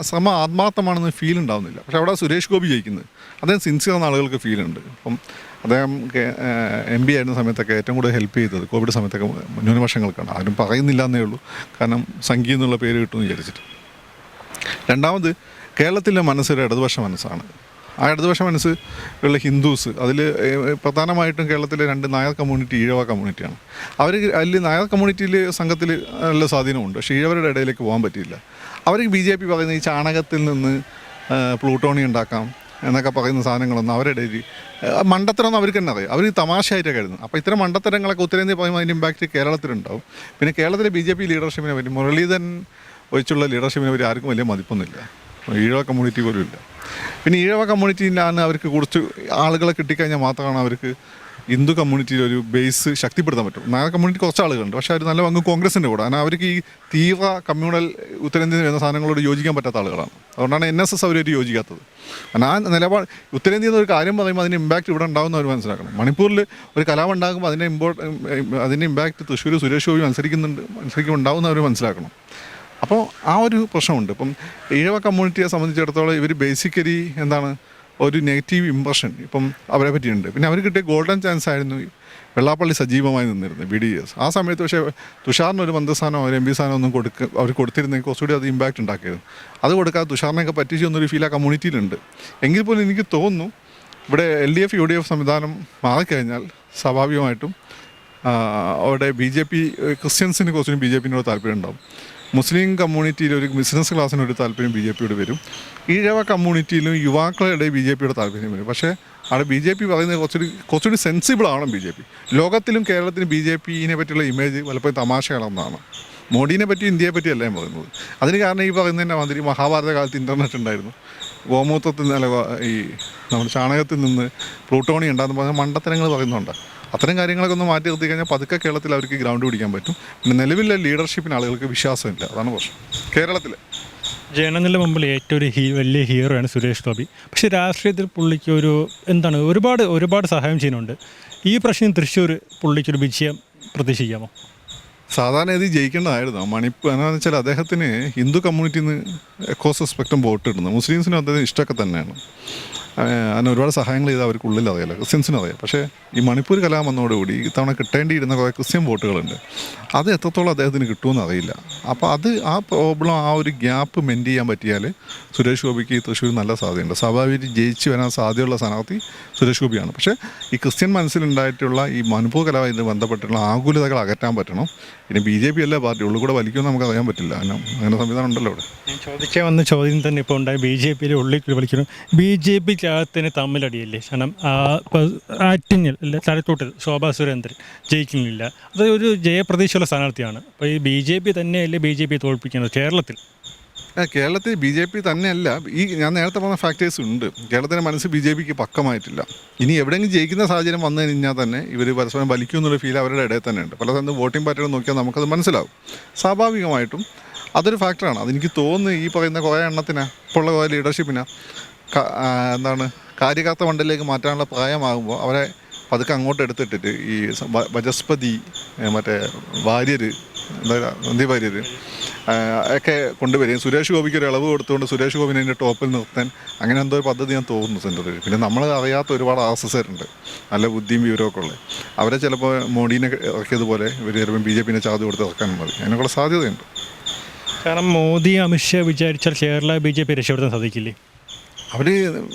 ശ്രമം ആത്മാർത്ഥമാണെന്ന് ഫീൽ ഉണ്ടാവുന്നില്ല. പക്ഷേ അവിടെ സുരേഷ് ഗോപി ജയിക്കുന്നത് അദ്ദേഹം സിൻസിയർ എന്ന ആളുകൾക്ക് ഫീലുണ്ട്. അപ്പം അദ്ദേഹം MP ആയിരുന്ന സമയത്തൊക്കെ ഏറ്റവും കൂടുതൽ ഹെൽപ്പ് ചെയ്തത് കോവിഡ് സമയത്തൊക്കെ ന്യൂനപക്ഷങ്ങൾക്കാണ്. ആരും പറയുന്നില്ല എന്നേ ഉള്ളൂ, കാരണം സംഖ്യ എന്നുള്ള പേര് കിട്ടുമെന്ന് വിചാരിച്ചിട്ട്. രണ്ടാമത്, കേരളത്തിലെ മനസ്സൊരു ഇടതുപക്ഷ മനസ്സാണ്. ആ ഇടതുപക്ഷ മനസ്സ് ഉള്ള ഹിന്ദുസ്, അതിൽ പ്രധാനമായിട്ടും കേരളത്തിലെ 2 നായർ കമ്മ്യൂണിറ്റി, ഈഴവ കമ്മ്യൂണിറ്റിയാണ്. അവർ അതിൽ നായർ കമ്മ്യൂണിറ്റിയിൽ സംഘത്തിൽ നല്ല സ്വാധീനമുണ്ട്. പക്ഷേ ഈഴവരുടെ ഇടയിലേക്ക് പോകാൻ പറ്റിയില്ല. അവർക്ക് BJP പറയുന്ന ഈ ചാണകത്തിൽ നിന്ന് പ്ലൂട്ടോണി ഉണ്ടാക്കാം എന്നൊക്കെ പറയുന്ന സാധനങ്ങളൊന്നും അവരുടെ ഇടയിൽ മണ്ടത്തരമൊന്നും അവർക്ക് തന്നെ അറിയാം. അവർ തമാശയായിട്ടൊക്കെ കരുതുന്നു. അപ്പോൾ ഇത്തരം മണ്ടത്തരങ്ങളൊക്കെ ഉത്തരേന്ത്യ പറയുമ്പോൾ അതിൻ്റെ ഇമ്പാക്റ്റ് കേരളത്തിലുണ്ടാവും. പിന്നെ കേരളത്തിലെ BJP ലീഡർഷിപ്പിനെ പറ്റി മുരളീധരൻ ഒഴിച്ചുള്ള ലീഡർഷിപ്പിനെ പറ്റി ആർക്കും വലിയ മതിപ്പൊന്നുമില്ല. ഈഴവ കമ്മ്യൂണിറ്റി പോലും ഇല്ല. പിന്നെ ഈഴവ കമ്മ്യൂണിറ്റിയിലാണ് അവർക്ക് കുറച്ച് ആളുകളെ കിട്ടിക്കഴിഞ്ഞാൽ മാത്രമാണ് അവർക്ക് ഹിന്ദു കമ്മ്യൂണിറ്റിയിൽ ഒരു ബേസ് ശക്തിപ്പെടുത്താൻ പറ്റും. നായർ കമ്മ്യൂണിറ്റി കുറച്ച് ആളുകളുണ്ട്, പക്ഷേ അവർ നല്ല പങ്ക് കോൺഗ്രസിൻ്റെ കൂടെ. കാരണം അവർക്ക് ഈ തീവ്ര കമ്മ്യൂണൽ ഉത്തരേന്ത്യയിൽ വരുന്ന സാധനങ്ങളോട് യോജിക്കാൻ പറ്റാത്ത ആളുകളാണ്. അതുകൊണ്ടാണ് NSS അവരൊരു യോജിക്കാത്തത്. ആ നിലപാട് ഉത്തരേന്ത്യയിൽ നിന്ന് ഒരു കാര്യം പറയുമ്പോൾ അതിൻ്റെ ഇമ്പാക്റ്റ് ഇവിടെ ഉണ്ടാകുന്ന അവർ മനസ്സിലാക്കണം. മണിപ്പൂരിൽ ഒരു കലാപം ഉണ്ടാകുമ്പോൾ അതിൻ്റെ ഇമ്പാക്റ്റ് തൃശ്ശൂർ സുരേഷ് ഗോപി മത്സരിക്കുമ്പോൾ ഉണ്ടാകുന്ന അവർ മനസ്സിലാക്കണം. അപ്പോൾ ആ ഒരു പ്രശ്നമുണ്ട്. ഇപ്പം ഈഴവ കമ്മ്യൂണിറ്റിയെ സംബന്ധിച്ചിടത്തോളം ഇവർ ബേസിക്കലി എന്താണ് ഒരു നെഗറ്റീവ് ഇമ്പ്രഷൻ ഇപ്പം അവരെ പറ്റിയുണ്ട്. പിന്നെ അവർ കിട്ടിയ ഗോൾഡൻ ചാൻസ് ആയിരുന്നു വെള്ളാപ്പള്ളി സജീവമായി നിന്നിരുന്നത് BDS. ആ സമയത്ത് പക്ഷേ തുഷാറിനൊരു മന്ത്രിസ്ഥാനമോ ഒരു MP സ്ഥാനമോ ഒന്നും അവർ കൊടുത്തിരുന്നെങ്കിൽ കുറച്ചുകൂടി അത് ഇമ്പാക്റ്റ് ഉണ്ടാക്കിയത്. അത് കൊടുക്കാതെ തുഷാറിനെയൊക്കെ പറ്റിച്ചു എന്നൊരു ഫീൽ ആ കമ്മ്യൂണിറ്റിയിലുണ്ട്. എങ്കിൽ പോലും എനിക്ക് തോന്നുന്നു ഇവിടെ LDF UDF സംവിധാനം മാറിക്കഴിഞ്ഞാൽ സ്വാഭാവികമായിട്ടും അവിടെ BJP ക്രിസ്ത്യൻസിന് കുറച്ചും BJPനോട് താല്പര്യം ഉണ്ടാവും. മുസ്ലിം കമ്മ്യൂണിറ്റിയിൽ ഒരു ബിസിനസ് ക്ലാസ്സിനൊരു താല്പര്യം BJPയോട് വരും. ഈഴവ കമ്മ്യൂണിറ്റിയിലും യുവാക്കളുടെ BJPയുടെ താല്പര്യം വരും. പക്ഷേ അവിടെ BJP പറയുന്നത് കുറച്ചുകൂടി സെൻസിബിളാണ് BJP. ലോകത്തിലും കേരളത്തിലും BJPനെ പറ്റിയുള്ള ഇമേജ് പലപ്പോഴും തമാശകളെന്നാണ്. മോഡീനെ പറ്റി ഇന്ത്യയെ പറ്റി അല്ല ഞാൻ പറയുന്നത്. അതിന് കാരണം ഈ പറയുന്നതിൻ്റെ മാതിരി മഹാഭാരത കാലത്ത് ഇൻ്റർനെറ്റ് ഉണ്ടായിരുന്നു. ഗോമൂത്രത്തിൽ നിന്ന് ഈ നമ്മുടെ ചാണകത്തിൽ നിന്ന് പ്ലൂട്ടോണി ഉണ്ടാകുന്ന പറഞ്ഞ മണ്ടത്തരങ്ങൾ പറയുന്നുണ്ട്. അത്തരം കാര്യങ്ങളൊക്കെ ഒന്ന് മാറ്റി നിർത്തി കഴിഞ്ഞാൽ പതുക്കെ കേരളത്തിൽ അവർക്ക് ഗ്രൗണ്ട് പിടിക്കാൻ പറ്റും. പിന്നെ നിലവിലെ ലീഡർഷിപ്പിന് ആളുകൾക്ക് വിശ്വാസമില്ല, അതാണ് പ്രശ്നം കേരളത്തിൽ. ജനങ്ങളുടെ മുമ്പിൽ ഏറ്റവും വലിയ ഹീറോയാണ് സുരേഷ് ഗോപി. പക്ഷേ രാഷ്ട്രീയത്തിൽ പുള്ളിക്ക് ഒരുപാട് സഹായം ചെയ്യുന്നുണ്ട്. ഈ പ്രശ്നം തൃശ്ശൂർ പുള്ളിക്കൊരു വിജയം പ്രതീക്ഷിക്കാമോ? സാധാരണ ഇത് ജയിക്കേണ്ടതായിരുന്നു. എന്താണെന്ന് വെച്ചാൽ അദ്ദേഹത്തിന് ഹിന്ദു കമ്മ്യൂണിറ്റിയിൽ നിന്ന് എക്കോസ് സ്പെക്ട്രം വോട്ട് ഇടുന്നത് മുസ്ലിംസിനും അദ്ദേഹത്തിന് ഇഷ്ടമൊക്കെ തന്നെയാണ്. അതിന് ഒരുപാട് സഹായങ്ങൾ ചെയ്ത് അവർക്കുള്ളിൽ അറിയാലോ, ക്രിസ്ത്യൻസിനും അറിയാം. പക്ഷേ ഈ മണിപ്പൂർ കലാപം വന്നതോടുകൂടി ഇത്തവണ കിട്ടേണ്ടിയിരുന്ന കുറേ ക്രിസ്ത്യൻ വോട്ടുകളുണ്ട്. അത് എത്രത്തോളം അദ്ദേഹത്തിന് കിട്ടുമെന്ന് അറിയില്ല. അപ്പോൾ ആ പ്രോബ്ലം, ആ ഒരു ഗ്യാപ്പ് മെൻഡ് ചെയ്യാൻ പറ്റിയാൽ സുരേഷ് ഗോപിക്ക് തൃശ്ശൂർ നല്ല സാധ്യതയുണ്ട്. സ്വാഭാവികമായിട്ട് ജയിച്ച് വരാൻ സാധ്യതയുള്ള സ്ഥാനാർത്ഥി സുരേഷ് ഗോപിയാണ്. പക്ഷേ ഈ ക്രിസ്ത്യൻ മനസ്സിലുണ്ടായിട്ടുള്ള ഈ മണിപ്പൂർ കലാപവുമായി ബന്ധപ്പെട്ടുള്ള ആകുലതകൾ അകറ്റാൻ പറ്റണം. പിന്നെ BJP അല്ല പാർട്ടി ഉള്ളിൽ കൂടെ വലിക്കുമെന്ന് നമുക്ക് അറിയാൻ പറ്റില്ല. അങ്ങനെ സംവിധാനം ഉണ്ടല്ലോ അവിടെ. ഞാൻ ചോദിക്കാൻ വന്ന ചോദ്യം തന്നെ ഇപ്പോൾ ഉണ്ടായി. BJPയിൽ ഉള്ളിൽ വലിക്കുന്നു, BJPക്കകത്തിന് തമ്മിലടിയല്ലേ? കാരണം ആറ്റിങ്ങൽ തലത്തോട്ടിൽ ശോഭാ സുരേന്ദ്രൻ ജയിക്കുന്നില്ല. അത് ഒരു ജയപ്രതീക്ഷയുള്ള സ്ഥാനാർത്ഥിയാണ്. അപ്പോൾ ഈ BJP തന്നെയല്ലേ BJP തോൽപ്പിക്കുന്നത് കേരളത്തിൽ? കേരളത്തിൽ BJP തന്നെയല്ല, ഞാൻ നേരത്തെ പറഞ്ഞ ഫാക്ടേഴ്സ് ഉണ്ട്. കേരളത്തിൻ്റെ മനസ്സ് BJPക്ക് പക്കമായിട്ടില്ല. ഇനി എവിടെയെങ്കിലും ജയിക്കുന്ന സാഹചര്യം വന്നു കഴിഞ്ഞാൽ തന്നെ ഇവർ പരസ്പരം വലിക്കും എന്നുള്ള ഫീൽ അവരുടെ ഇടയിൽ തന്നെ ഉണ്ട്. പല സ്ഥലത്തും വോട്ടിംഗ് പാറ്റേൺ നോക്കിയാൽ നമുക്കത് മനസ്സിലാവും. സ്വാഭാവികമായിട്ടും അതൊരു ഫാക്ടറാണ്. അതെനിക്ക് തോന്നുന്നു ഈ പറയുന്ന കുറേ എണ്ണത്തിന് ഇപ്പോൾ ഉള്ള കുറേ ലീഡർഷിപ്പിന് കാര്യകർത്ത മണ്ഡലിലേക്ക് മാറ്റാനുള്ള പ്രായമാകുമ്പോൾ അവരെ പതുക്കെ അങ്ങോട്ട് എടുത്തിട്ടിട്ട് ഈ വചസ്പതി മറ്റേ വാര്യർ നന്ദി വാര്യർ ഒക്കെ കൊണ്ടുവരികയും സുരേഷ് ഗോപിക്ക് ഒരു ഇളവ് കൊടുത്തുകൊണ്ട് സുരേഷ് ഗോപിനെ അതിൻ്റെ ടോപ്പിൽ നിർത്താൻ അങ്ങനെ എന്തോ ഒരു പദ്ധതി ഞാൻ തോന്നുന്നു സെൻറ്ററിൽ. പിന്നെ നമ്മൾ അറിയാത്ത ഒരുപാട് RSSകാരുണ്ട്, നല്ല ബുദ്ധിയും വിവരമൊക്കെ ഉള്ളത്. അവരെ ചിലപ്പോൾ മോഡീനെ ഇറക്കിയതുപോലെ ഇവർ ചിലപ്പോൾ BJPനെ ചാർജ് കൊടുത്ത് ഇറക്കാനും മതി. അതിനൊക്കെയുള്ള സാധ്യതയുണ്ട്. കാരണം മോദി അമിത്ഷാ വിചാരിച്ചാൽ കേരള BJP രക്ഷപ്പെടുത്താൻ സാധിക്കില്ലേ? അവർ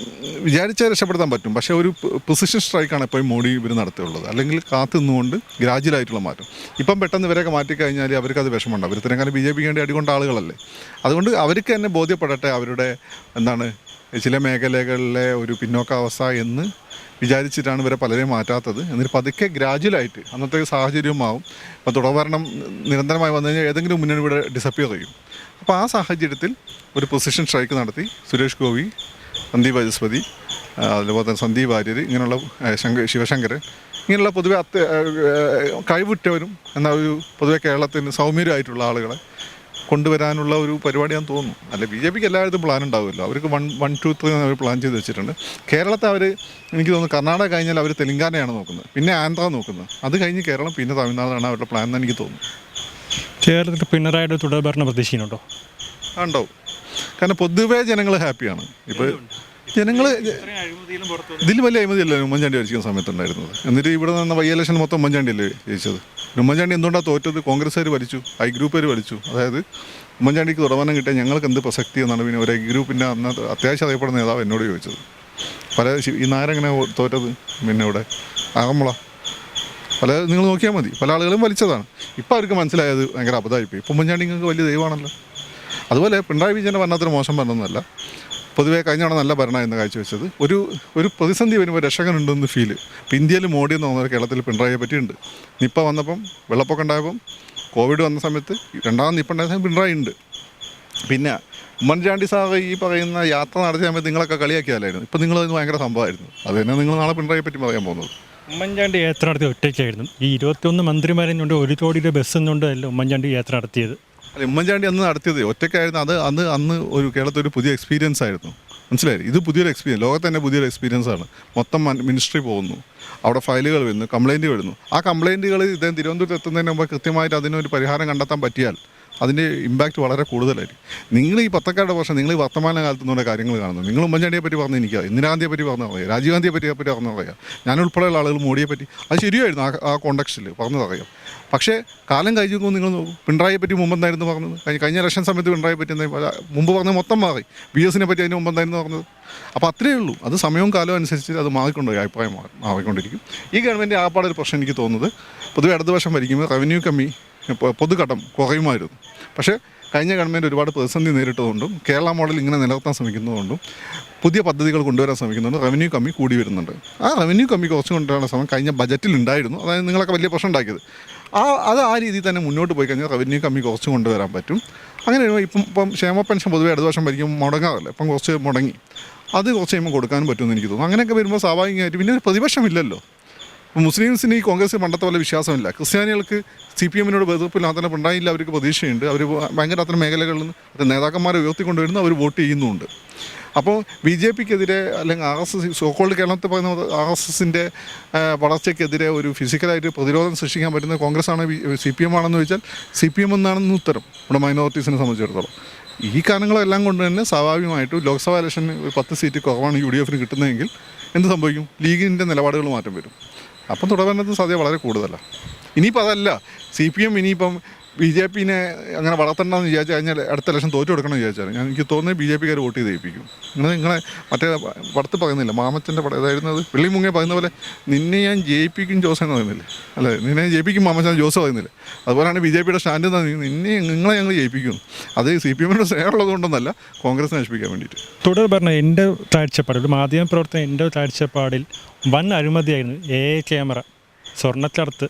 വിചാരിച്ചാൽ രക്ഷപ്പെടുത്താൻ പറ്റും. പക്ഷേ ഒരു പൊസിഷൻ സ്ട്രൈക്കാണ് എപ്പോഴും മോഡി ഇവർ നടത്തിയുള്ളത്. അല്ലെങ്കിൽ കാത്തു നിന്നുകൊണ്ട് ഗ്രാജുവലായിട്ടുള്ള മാറ്റം. ഇപ്പം പെട്ടെന്ന് ഇവരൊക്കെ മാറ്റിക്കഴിഞ്ഞാൽ അവർക്കത് വിഷമമുണ്ട്. അവർ ഇത്രയും കാലം BJP വേണ്ടി അടികൊണ്ട ആളുകളല്ലേ. അതുകൊണ്ട് അവർക്ക് തന്നെ ബോധ്യപ്പെടട്ടെ അവരുടെ എന്താണ് ചില മേഖലകളിലെ ഒരു പിന്നോക്കാവസ്ഥ എന്ന് വിചാരിച്ചിട്ടാണ് ഇവരെ പലരെയും മാറ്റാത്തത്. എന്നിട്ട് പതുക്കെ ഗ്രാജുവലായിട്ട് അന്നത്തെ സാഹചര്യമാവും. ഇപ്പോൾ തുടർഭരണം നിരന്തരമായി വന്നു കഴിഞ്ഞാൽ ഏതെങ്കിലും മുന്നണി ഇവിടെ ഡിസപ്പിയർ ചെയ്യും. അപ്പോൾ ആ സാഹചര്യത്തിൽ ഒരു പൊസിഷൻ സ്ട്രൈക്ക് നടത്തി സുരേഷ് ഗോപി, സന്ദീപ് വാചസ്പതി, അതുപോലെ തന്നെ സന്ദീപ് വാര്യർ, ഇങ്ങനെയുള്ള ശിവശങ്കരൻ, ഇങ്ങനെയുള്ള പൊതുവെ കഴിവുറ്റവരും എന്നാൽ ഒരു പൊതുവെ കേരളത്തിന് സൗമ്യരായിട്ടുള്ള ആളുകളെ കൊണ്ടുവരാനുള്ള ഒരു പരിപാടിയാണെന്ന് തോന്നുന്നു. അല്ലെ BJPക്ക് എല്ലായിടത്തും പ്ലാൻ ഉണ്ടാവുമല്ലോ. അവർക്ക് 1, 2, 3 അവർ പ്ലാൻ ചെയ്ത് വെച്ചിട്ടുണ്ട്. കേരളത്തെ അവർ എനിക്ക് തോന്നുന്നു കർണാടക കഴിഞ്ഞാൽ അവർ തെലങ്കാനയാണ് നോക്കുന്നത്, പിന്നെ ആന്ധ്ര നോക്കുന്നത്, അത് കഴിഞ്ഞ് കേരളം, പിന്നെ തമിഴ്നാടാണ് അവരുടെ പ്ലാൻ എന്ന് എനിക്ക് തോന്നുന്നു. കേരളത്തിൽ പിണറായിയുടെ തുടർഭരണ പ്രതീക്ഷയുണ്ടോ? ഉണ്ടാവും. കാരണം പൊതുവേ ജനങ്ങൾ ഹാപ്പിയാണ്. ഇപ്പോൾ ജനങ്ങൾ ഇതിൽ വലിയ അഴിമതിയല്ലേ ഉമ്മൻചാണ്ടി ഭരിക്കുന്ന സമയത്തുണ്ടായിരുന്നത്. എന്നിട്ട് ഇവിടെ നിന്ന് ഇലക്ഷൻ മൊത്തം ഉമ്മൻചാണ്ടിയല്ലേ ജയിച്ചത്. ഉമ്മൻചാണ്ടി എന്തുകൊണ്ടാണ് തോറ്റത്? കോൺഗ്രസ്സുകാർ വലിച്ചു, ഐ ഗ്രൂപ്പുകാർ വലിച്ചു. അതായത് ഉമ്മൻചാണ്ടിക്ക് തുടർഭരണം കിട്ടിയാൽ ഞങ്ങൾക്ക് എന്ത് പ്രസക്തി എന്നാണ് പിന്നെ ഒരു ഐ ഗ്രൂപ്പിൻ്റെ അന്ന് അത്യാവശ്യം അറിയപ്പെടുന്ന നേതാവ് എന്നോട് ചോദിച്ചത്. ഈ നാരെങ്ങനെ തോറ്റത്? പിന്നെ ഇവിടെ ആകമ്പള നിങ്ങൾ നോക്കിയാൽ മതി, പല ആളുകളും വലിച്ചതാണ്. ഇപ്പോൾ അവർക്ക് മനസ്സിലായത് ഭയങ്കര അബദ്ധമായിപ്പോയി. ഇപ്പം ഉമ്മൻചാണ്ടി നിങ്ങൾക്ക് വലിയ ദൈവമാണല്ലോ. അതുപോലെ പിണറായി വിജയൻ്റെ ഭരണത്തിന് മോശം ഭരണമൊന്നുമല്ല. പൊതുവേ കഴിഞ്ഞ തവണ നല്ല ഭരണമായിരുന്നു കാഴ്ചവെച്ചത്. ഒരു പ്രതിസന്ധി വരുമ്പോൾ രക്ഷകനുണ്ടെന്ന് ഫീല്. ഇപ്പോൾ ഇന്ത്യയിൽ മോഡി എന്ന് പറഞ്ഞാൽ കേരളത്തിൽ പിണറായിയെ പറ്റിയുണ്ട്. നിപ്പ വന്നപ്പം, വെള്ളപ്പൊക്കം ഉണ്ടായപ്പം, കോവിഡ് വന്ന സമയത്ത്, രണ്ടാമത് നിപ്പ ഉണ്ടായ സമയത്ത് പിണറായി ഉണ്ട്. പിന്നെ ഉമ്മൻചാണ്ടി സാറ് ഈ പറയുന്ന യാത്ര നടത്തിയ സമയത്ത് നിങ്ങളൊക്കെ കളിയാക്കിയാലായിരുന്നു. ഇപ്പം നിങ്ങളതിന് ഭയങ്കര സംഭവമായിരുന്നു. അത് തന്നെ നിങ്ങൾ നാളെ പിണറായിയെ പറ്റി പറയാൻ പോകുന്നത്. ഉമ്മൻചാണ്ടി യാത്ര നടത്തി ഒറ്റയ്ക്കായിരുന്നു. ഈ 21 മന്ത്രിമാരെന്നുണ്ട്, 1 കോടിയുടെ ബസ് എന്നുണ്ട് അല്ല ഉമ്മൻചാണ്ടി യാത്ര നടത്തിയത്. അല്ല, ഉമ്മൻചാണ്ടി അന്ന് നടത്തിയത് ഒറ്റയ്ക്കായിരുന്നു. അത് അന്ന് ഒരു കേരളത്തിൽ ഒരു പുതിയ എക്സ്പീരിയൻസ് ആയിരുന്നു. മനസ്സിലായി? ഇത് പുതിയൊരു എക്സ്പീരിയൻസ്, ലോകത്ത് തന്നെ പുതിയൊരു എക്സ്പീരിയൻസ് ആണ്. മൊത്തം മിനിസ്ട്രി പോകുന്നു, അവിടെ ഫയലുകൾ വരുന്നു, കംപ്ലയിൻറ്റ് വരുന്നു. ആ കംപ്ലയിൻറ്റുകൾ ഇദ്ദേഹം തിരുവനന്തപുരത്ത് എത്തുന്നതിന് മുമ്പ് കൃത്യമായിട്ട് അതിനൊരു പരിഹാരം കണ്ടെത്താൻ പറ്റിയാൽ അതിൻ്റെ ഇമ്പാക്റ്റ് വളരെ കൂടുതലായിരിക്കും. നിങ്ങൾ ഈ പത്രക്കാരുടെ പക്ഷേ നിങ്ങൾ ഈ വർത്തമാന കാലത്ത് നിന്നുള്ള കാര്യങ്ങൾ കാണുന്നത്. നിങ്ങൾ ഉമ്മൻചാണ്ടിയെ പറ്റി പറഞ്ഞ് എനിക്കറിയാം, ഇന്ദിരാഗാന്ധിയെ പറ്റി പറഞ്ഞാൽ അറിയാം, രാജീവ് ഗാന്ധിയെ പറ്റി പറഞ്ഞറിയാം, ഞാനുൾപ്പെടെയുള്ള ആളുകൾ മോഡിയെ പറ്റി അത് ശരിയായിരുന്നു ആ കോണ്ടക്സ്റ്റിൽ പറഞ്ഞതറിയാം. പക്ഷേ കാലം കഴിഞ്ഞു നിങ്ങൾ നോക്കും. പിണറായിയെ പറ്റി മുമ്പെന്തായിരുന്നു പറഞ്ഞത്? കഴിഞ്ഞ ഇലക്ഷൻ സമയത്ത് പിണറായിയെ പറ്റി മുമ്പ് പറഞ്ഞത് മൊത്തം മാറി. BS-നെ പറ്റി അതിന് മുമ്പെന്തായിരുന്നു പറഞ്ഞത്? അപ്പോൾ അത്രയേ ഉള്ളൂ. അത് സമയവും കാലവും അനുസരിച്ച് അത് മാറിക്കൊണ്ടുപോയി, അഭിപ്രായം മാറിക്കൊണ്ടിരിക്കും. ഈ ഗവൺമെൻറ് ആപ്പാടൊരു പ്രശ്നം എനിക്ക് തോന്നുന്നത്, പൊതുവെ ഇടതുപക്ഷം ഭരിക്കുമ്പോൾ റവന്യൂ കമ്മി, പൊതുകടം കുറയുമായിരുന്നു. പക്ഷേ കഴിഞ്ഞ ഗവൺമെൻറ് ഒരുപാട് പ്രതിസന്ധി നേരിട്ടതുകൊണ്ടും കേരള മോഡൽ ഇങ്ങനെ നിലനിർത്താൻ ശ്രമിക്കുന്നതുകൊണ്ടും പുതിയ പദ്ധതികൾ കൊണ്ടുവരാൻ ശ്രമിക്കുന്നുണ്ട്. റവന്യൂ കമ്മി കൂടി വരുന്നുണ്ട്. ആ റവന്യൂ കമ്മി കുറച്ച് കൊണ്ടുവരാനുള്ള ശ്രമം കഴിഞ്ഞ ബജറ്റിൽ ഉണ്ടായിരുന്നു. അതായത് നിങ്ങളൊക്കെ വലിയ പ്രശ്നം ഉണ്ടാക്കിയത്. ആ രീതിയിൽ തന്നെ മുന്നോട്ട് പോയി കഴിഞ്ഞാൽ റവന്യൂ കമ്മി കുറച്ച് കൊണ്ടുവരാൻ പറ്റും. അങ്ങനെ ഇപ്പം ക്ഷേമ പെൻഷൻ പൊതുവെ ഇടതുപക്ഷം ഭരിക്കുമ്പോൾ മുടങ്ങാറില്ല. ഇപ്പം കുറച്ച് മുടങ്ങി, അത് കുറച്ച് കഴിയുമ്പോൾ കൊടുക്കാനും പറ്റുമെന്ന് എനിക്ക് തോന്നുന്നു. അങ്ങനെയൊക്കെ വരുമ്പോൾ സ്വാഭാവികമായിട്ട് പിന്നെ പ്രതിപക്ഷമില്ലല്ലോ. മുസ്ലിംസിന് ഈ കോൺഗ്രസ് പണ്ടത്തെ പോലെ വിശ്വാസമില്ല. ക്രിസ്ത്യാനികൾക്ക് CPM-നോട് എതിർപ്പില്ലാതെ തന്നെ പിണറായില്ല, അവർക്ക് പ്രതീക്ഷയുണ്ട്. അവർ ഭയങ്കര അത്തരം മേഖലകളിൽ നിന്ന് നേതാക്കന്മാരെ ഉയർത്തിക്കൊണ്ടുവരുന്നു, അവർ വോട്ട് ചെയ്യുന്നുമുണ്ട്. അപ്പോൾ BJPക്കെതിരെ അല്ലെങ്കിൽ RSS സോക്കോൾഡ് കേരളത്തിൽ പറയുന്ന RSSൻ്റെ വളർച്ചയ്ക്കെതിരെ ഒരു ഫിസിക്കലായിട്ട് പ്രതിരോധം സൃഷ്ടിക്കാൻ പറ്റുന്ന കോൺഗ്രസ് ആണ് CPM ആണെന്ന് ചോദിച്ചാൽ CPM എന്നാണെന്ന് ഉത്തരം നമ്മുടെ മൈനോറിറ്റീസിനെ സംബന്ധിച്ചിടത്തോളം. ഈ കാരണങ്ങളെല്ലാം കൊണ്ട് തന്നെ സ്വാഭാവികമായിട്ടും ലോക്സഭാ ഇലക്ഷൻ 10 സീറ്റ് കുറവാണ് UDF-ന് കിട്ടുന്നതെങ്കിൽ എന്ത് സംഭവിക്കും? ലീഗിൻ്റെ നിലപാടുകൾ മാറ്റം വരും. അപ്പം തുടർഭരണത്തിന് സാധ്യത വളരെ കൂടുതലാണ്. ഇനിയിപ്പോൾ അതല്ല, CPM ഇനിയിപ്പം BJP-നെ അങ്ങനെ വളർത്തണ്ടെന്ന് വിചാരിച്ചു കഴിഞ്ഞാൽ അടുത്ത ഇലക്ഷൻ തോറ്റു കൊടുക്കണം വിചാരിച്ചാൽ എനിക്ക് തോന്നുന്നത് BJP-കാർ വോട്ട് ചെയ്ത് ജയിപ്പിക്കും. നിങ്ങളെ മറ്റേ പടത്ത് പറയുന്നില്ല, മാമച്ചൻ്റെ പടം ഇതായിരുന്നത് വെള്ളിമുങ്ങെ പറയുന്ന പോലെ നിന്നെ ഞാൻ ജയിപ്പിക്കും ജോസ് എന്ന് പറയുന്നില്ലേ, അല്ലേ? നിന്നെ ഞാൻ ജയിപ്പിക്കും മാമച്ചൻ ജോസ് പറയുന്നില്ലേ? അതുപോലെയാണ് BJP-യുടെ സ്റ്റാൻഡ് നിങ്ങളെ ഞങ്ങൾ ജയിപ്പിക്കും. അത് CPM-യുടെ സ്നേഹമുള്ളത് കൊണ്ടൊന്നല്ല, കോൺഗ്രസിനെ നശിപ്പിക്കാൻ വേണ്ടിയിട്ട്. തുടർ പറഞ്ഞ എൻ്റെ കാഴ്ചപ്പാട്, ഒരു മാധ്യമ പ്രവർത്തനം എൻ്റെ കാഴ്ചപ്പാടിൽ വൻ അഴിമതിയായിരുന്നു. ക്യാമറ സ്വർണ്ണത്തിലടുത്ത്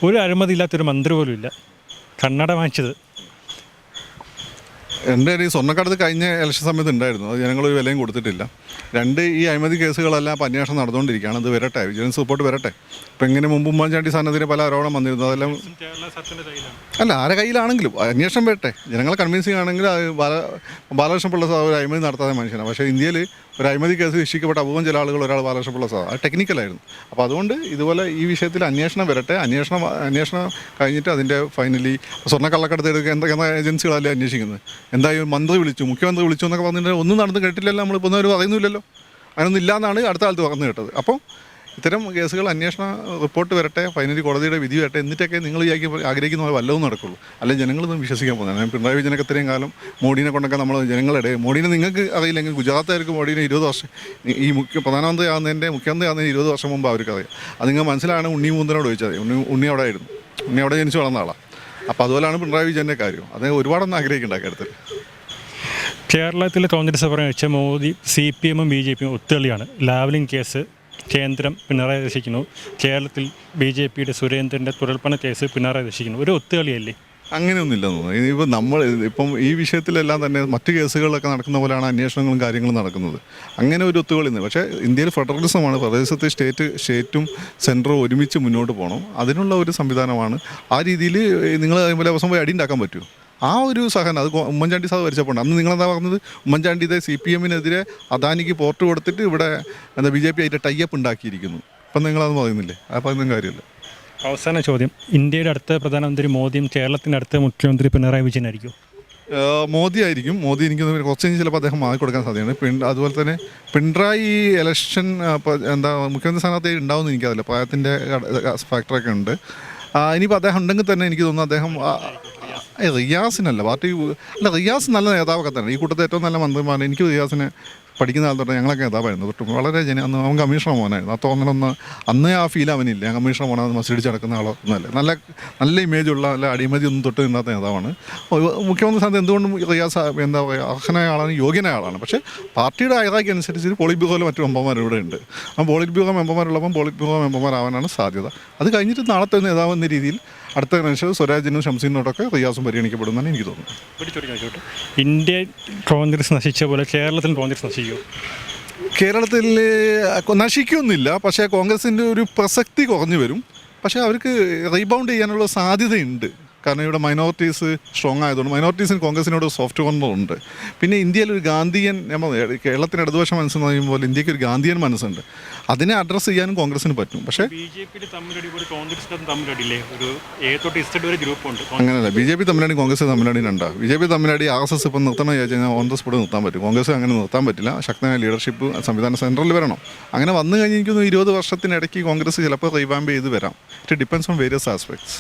ഒരു അഴിമതിയില്ലാത്തൊരു മന്ത്രി പോലും ഇല്ല. കണ്ണട വാങ്ങിച്ചത് എൻ്റെ ഈ സ്വർണ്ണക്കടത്ത് കഴിഞ്ഞ ഇലക്ഷൻ സമയത്ത് ഉണ്ടായിരുന്നു. അത് ജനങ്ങളൊരു വിലയും കൊടുത്തിട്ടില്ല. 2 ഈ അഴിമതി കേസുകളെല്ലാം ഇപ്പോൾ അന്വേഷണം നടന്നുകൊണ്ടിരിക്കുകയാണ്. അത് വരട്ടെ, വിജിലൻസ് റിപ്പോർട്ട് വരട്ടെ. ഇപ്പം എങ്ങനെ മുമ്പ് ഉമ്മൻചാണ്ടി സ്ഥാനത്തിന് പല ആരോപണം വന്നിരുന്നു. അതെല്ലാം അല്ല, ആരെ കയ്യിലാണെങ്കിലും അന്വേഷണം വരട്ടെ. ജനങ്ങളെ കൺവിൻസിങ് ആണെങ്കിൽ ബാലകൃഷ്ണ പിള്ള സാർ ഒരു അഴിമതി നടത്താതെ മനുഷ്യനാണ്. പക്ഷേ ഇന്ത്യയിൽ ഒരു അഴിമതി കേസ് ശിക്ഷിക്കപ്പെട്ട അപൂർവം ചില ആളുകൾ ഒരാൾ ബാലകൃഷ്ണ പിള്ള സാർ, അത് ടെക്നിക്കലായിരുന്നു. അപ്പോൾ അതുകൊണ്ട് ഇതുപോലെ ഈ വിഷയത്തിൽ അന്വേഷണം വരട്ടെ. അന്വേഷണം കഴിഞ്ഞിട്ട് അതിൻ്റെ ഫൈനലി സ്വർണ്ണക്കള്ളക്കടത്ത് എടുക്കുക എന്തൊക്കെ ഏജൻസികളല്ലേ അന്വേഷിക്കുന്നത്. എന്തായാലും മന്ത്രി വിളിച്ചു, മുഖ്യമന്ത്രി വിളിച്ചു എന്നൊക്കെ പറഞ്ഞിട്ട് ഒന്നും നടന്ന് കേട്ടില്ലല്ലോ. നമ്മളിപ്പോൾ ഒന്നും പറയുന്നില്ലല്ലോ. അങ്ങനൊന്നും ഇല്ലയെന്നാണ് അടുത്ത കാലത്ത് പറഞ്ഞു കേട്ടത്. അപ്പോൾ ഇത്തരം കേസുകൾ അന്വേഷണ റിപ്പോർട്ട് വരട്ടെ, ഫൈനലി കോടതിയുടെ വിധി വരട്ടെ, എന്നിട്ടൊക്കെ നിങ്ങൾ ആഗ്രഹിക്കുന്ന പോലെ വല്ലതും നടക്കുള്ളൂ. അല്ലെങ്കിൽ ജനങ്ങളൊന്നും വിശ്വസിക്കാൻ പോകുന്നത്. ഞാൻ പിണറായി വിജയനൊക്കെ ഇത്രയും കാലം മോഡിനെ കൊണ്ടൊക്കെ നമ്മൾ ജനങ്ങളുടെ മോഡിനെ നിങ്ങൾക്ക് അറിയില്ലെങ്കിൽ ഗുജറാത്തുകാർക്ക് മോഡിനെ 20 വർഷം ഈ പ്രധാനമന്ത്രി ആകുന്നതിൻ്റെ മുഖ്യമന്ത്രി ആകുന്നതിന് 20 വർഷം മുമ്പ് അവർക്കറിയാം. അത് നിങ്ങൾ മനസ്സിലാണ് ഉണ്ണി മൂന്നനോട് ചോദിച്ചത്. ഉണ്ണി അവിടെ ആയിരുന്നു, ഉണ്ണി അവിടെ ജനിച്ചു വളർന്ന ആളാണ്. അപ്പോൾ അതുപോലെയാണ് പിണറായി വിജയൻ്റെ കാര്യം. അദ്ദേഹം ഒരുപാടൊന്നും ആഗ്രഹിക്കേണ്ട കാര്യത്തിൽ. കേരളത്തിലെ കോൺഗ്രസ് പറഞ്ഞ മോദി CPM ഉം BJP യും ഒത്തുകളിയാണ്. ലാവ്ലിൻ കേസ് കേന്ദ്രം പിണറായി രക്ഷിക്കുന്നു, കേരളത്തിൽ BJPയുടെ സുരേന്ദ്രൻ്റെ തുരൽപ്പണ കേസ് പിണറായി രക്ഷിക്കുന്നു. ഒരു ഒത്തുകളിയല്ലേ? അങ്ങനെയൊന്നുമില്ലെന്ന് തോന്നുന്നു. ഇനിയിപ്പോൾ ഇപ്പം ഈ വിഷയത്തിലെല്ലാം തന്നെ മറ്റ് കേസുകളിലൊക്കെ നടക്കുന്ന പോലെയാണ് അന്വേഷണങ്ങളും കാര്യങ്ങളും നടക്കുന്നത്. അങ്ങനെ ഒരു ഒത്തുകളിന്ന്. പക്ഷേ ഇന്ത്യയിൽ ഫെഡറലിസമാണ്. ഫെഡറലിസത്തിൽ സ്റ്റേറ്റും സെൻറ്ററും ഒരുമിച്ച് മുന്നോട്ട് പോകണം. അതിനുള്ള ഒരു സംവിധാനമാണ്. ആ രീതിയിൽ നിങ്ങൾ അതുപോലെ ദിവസം പോയി അടി ഉണ്ടാക്കാൻ പറ്റുമോ? ആ ഒരു സഹനം അത് ഉമ്മൻചാണ്ടി സാർ ഭരിച്ചപ്പോൾ അന്ന് നിങ്ങളെന്താ പറഞ്ഞത്? ഉമ്മൻചാണ്ടി ഇതേ CPM-നെതിരെ അദാനിക്ക് പോർട്ട് കൊടുത്തിട്ട് ഇവിടെ BJP അതിൻ്റെ ടൈപ്പ് ഉണ്ടാക്കിയിരിക്കുന്നു. അപ്പം നിങ്ങളത് പറയുന്നില്ലേ? ആ പറയുന്ന കാര്യമില്ല. അവസാന ചോദ്യം, ഇന്ത്യയുടെ അടുത്ത പ്രധാനമന്ത്രി മോദിയും കേരളത്തിൻ്റെ അടുത്ത മുഖ്യമന്ത്രി പിണറായി വിജയനായിരിക്കും? മോദി ആയിരിക്കും. മോദി എനിക്ക് കുറച്ച് കഴിഞ്ഞ് ചിലപ്പോൾ അദ്ദേഹം മാറിക്കൊടുക്കാൻ സാധ്യതയാണ്. അതുപോലെ തന്നെ പിണറായി ഇലക്ഷൻ മുഖ്യമന്ത്രി സ്ഥാനത്ത് ഉണ്ടാവുമെന്ന് എനിക്കറിയില്ല. പ്രായത്തിൻ്റെ ഫാക്ടറൊക്കെ ഉണ്ട്. ഇനിയിപ്പോൾ അദ്ദേഹം ഉണ്ടെങ്കിൽ തന്നെ എനിക്ക് തോന്നുന്നു അദ്ദേഹം റിയാസിനല്ല പാർട്ടി അല്ല, റിയാസ് നല്ല നേതാവൊക്കെ തന്നെ. ഈ കൂട്ടത്തിൽ ഏറ്റവും നല്ല മന്ത്രിമാരാണ്. എനിക്ക് റിയാസിനെ പഠിക്കുന്ന കാലം തൊട്ട് ഞങ്ങളൊക്കെ നേതാവായിരുന്നു. തൊട്ടും വളരെ അന്ന് അവൻ കമ്മീഷണർ മോനായിരുന്നു. ആ തോന്നലൊന്ന് അന്നേ ആ ഫീൽ അവനില്ല. ഞാൻ കമ്മീഷണർ മോനാണെന്ന് മത്സരിച്ച് നടക്കുന്ന ആളോ ഒന്നുമല്ല. നല്ല ഇമേജുള്ള നല്ല അടിമതി ഒന്നും തൊട്ട് നിന്നാത്ത നേതാവാണ്. മുഖ്യമന്ത്രി സ്ഥാനത്ത് എന്തുകൊണ്ടും റിയാസ് അർഹനായ ആളാണ്, യോഗ്യനായ ആളാണ്. പക്ഷേ പാർട്ടിയുടെ അയറാക്കി അനുസരിച്ച് പോളിറ്റ് ബ്യൂറോയിൽ മറ്റു മെമ്പർമാർ ഇവിടെ ഉണ്ട്. ആ പോളിറ്റ് ബ്യൂറോ മെമ്പർമാരുള്ളപ്പം പോളിറ്റ് ബ്യൂറോ മെമ്പർമാരാവാനാണ് സാധ്യത. അത് കഴിഞ്ഞിട്ട് നാളത്തെ നേതാവ് എന്ന രീതിയിൽ അടുത്ത മനുഷ്യർ സ്വരാജിനും ഷംസീനോടൊക്കെ റിയാസും പരിഗണിക്കപ്പെടുമെന്നാണ് എനിക്ക് തോന്നുന്നത്. ഇന്ത്യ കോൺഗ്രസ് നശിച്ച പോലെ കേരളത്തിൽ കോൺഗ്രസ് നശിക്കുമോ? കേരളത്തിൽ നശിക്കൊന്നുമില്ല. പക്ഷേ കോൺഗ്രസിൻ്റെ ഒരു പ്രസക്തി കുറഞ്ഞു വരും. പക്ഷേ അവർക്ക് റീബൗണ്ട് ചെയ്യാനുള്ള സാധ്യതയുണ്ട്. കാരണം ഇവിടെ മൈനോറിറ്റീസ് സ്ട്രോങ് ആയതുകൊണ്ട് മൈനോറിറ്റീസിന് കോൺഗ്രസിനോട് സോഫ്റ്റ് കോർണർ ഉണ്ട്. പിന്നെ ഇന്ത്യയിൽ ഒരു ഗാന്ധിയൻ, കേരളത്തിന് ഇടതുപക്ഷ മനസ്സെന്ന് പറയുമ്പോൾ ഇന്ത്യക്ക് ഒരു ഗാന്ധിയൻ മനസ്സുണ്ട്. അതിനെ അഡ്രസ്സ് ചെയ്യാനും കോൺഗ്രസിന് പറ്റും. പക്ഷേ അങ്ങനെയല്ല. BJP തമ്മിലടി കോൺഗ്രസ് തമ്മിലടി രണ്ടാണ്. BJP തമ്മിലടി RSS ഇപ്പം നിർത്തണം ചോദിച്ചു കഴിഞ്ഞാൽ ഓൺ ദ സ്പോട്ട് നിർത്താൻ പറ്റും. കോൺഗ്രസ് അങ്ങനെ നിർത്താൻ പറ്റില്ല. ശക്തമായ ലീഡർഷിപ്പ് സംവിധാനം സെൻട്രലിൽ വരണം. അങ്ങനെ വന്നു കഴിഞ്ഞിരിക്കുന്നു 20 വർഷത്തിനിടയ്ക്ക് കോൺഗ്രസ് ചിലപ്പോൾ റീവാമ്പ് ചെയ്ത് വരാം. It depends on various aspects.